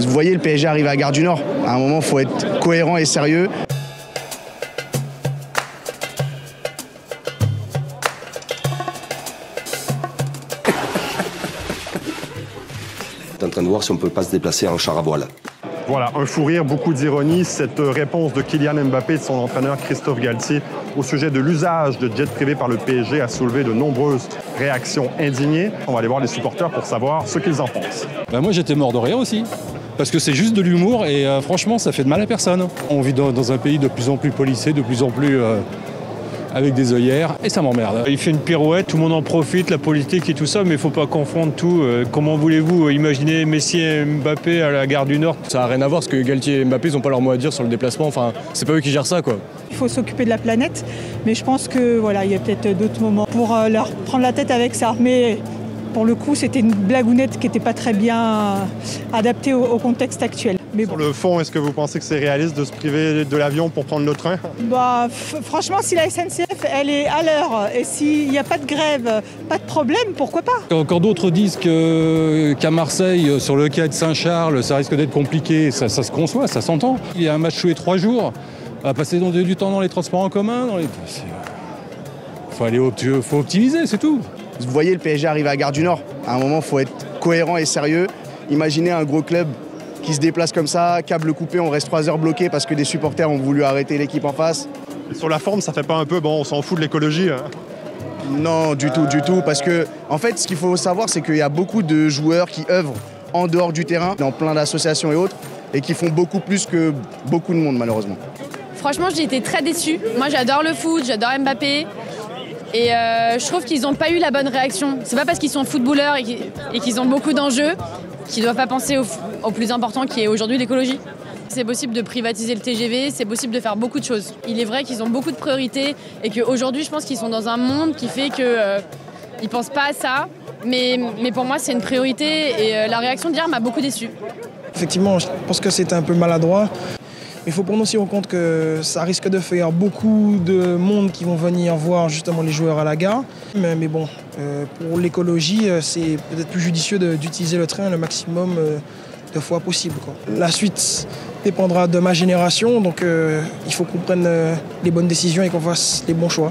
Vous voyez, le PSG arrive à Gare du Nord. À un moment, il faut être cohérent et sérieux. On est en train de voir si on ne peut pas se déplacer en char à voile. Voilà, un fou rire, beaucoup d'ironie, cette réponse de Kylian Mbappé et de son entraîneur Christophe Galtier au sujet de l'usage de jets privés par le PSG a soulevé de nombreuses réactions indignées. On va aller voir les supporters pour savoir ce qu'ils en pensent. Moi j'étais mort de rire aussi, parce que c'est juste de l'humour et franchement ça fait de mal à personne. On vit dans un pays de plus en plus policé, de plus en plus avec des œillères et ça m'emmerde. Il fait une pirouette, tout le monde en profite, la politique et tout ça, mais il ne faut pas confondre tout. Comment voulez-vous imaginer Messi et Mbappé à la Gare du Nord? Ça n'a rien à voir parce que Galtier et Mbappé, ils n'ont pas leur mot à dire sur le déplacement. Enfin, c'est pas eux qui gèrent ça, quoi. Il faut s'occuper de la planète, mais je pense que voilà, il y a peut-être d'autres moments pour leur prendre la tête avec ça. Mais pour le coup, c'était une blagounette qui n'était pas très bien adaptée au contexte actuel. Mais Sur le fond, est-ce que vous pensez que c'est réaliste de se priver de l'avion pour prendre le train? Franchement, si la SNCF elle est à l'heure et s'il n'y a pas de grève, pas de problème, pourquoi pas? Quand d'autres disent qu'à Marseille, sur le quai de Saint-Charles, ça risque d'être compliqué, ça se conçoit, ça s'entend. Il y a un match tous les 3 jours, on va passer du temps dans les transports en commun. Faut optimiser, c'est tout. Vous voyez, le PSG arrive à Gare du Nord. À un moment, il faut être cohérent et sérieux. Imaginez un gros club qui se déplace comme ça, câble coupé, on reste 3 heures bloqués parce que des supporters ont voulu arrêter l'équipe en face. Et sur la forme, ça fait pas un peu, bon, on s'en fout de l'écologie, hein? Non, du tout, parce que, en fait, ce qu'il faut savoir, c'est qu'il y a beaucoup de joueurs qui œuvrent en dehors du terrain, dans plein d'associations et autres, et qui font beaucoup plus que beaucoup de monde, malheureusement. Franchement, j'ai été très déçue. Moi, j'adore le foot, j'adore Mbappé. Et je trouve qu'ils n'ont pas eu la bonne réaction. C'est pas parce qu'ils sont footballeurs et qu'ils ont beaucoup d'enjeux qu'ils ne doivent pas penser au plus important qui est aujourd'hui l'écologie. C'est possible de privatiser le TGV, c'est possible de faire beaucoup de choses. Il est vrai qu'ils ont beaucoup de priorités et qu'aujourd'hui, je pense qu'ils sont dans un monde qui fait qu'ils ne pensent pas à ça. Mais pour moi, c'est une priorité et la réaction d'hier m'a beaucoup déçue. Effectivement, je pense que c'était un peu maladroit. Il faut prendre aussi en compte que ça risque de faire beaucoup de monde qui vont venir voir justement les joueurs à la gare. Mais bon, pour l'écologie, c'est peut-être plus judicieux d'utiliser le train le maximum de fois possible, quoi. La suite dépendra de ma génération, donc il faut qu'on prenne les bonnes décisions et qu'on fasse les bons choix.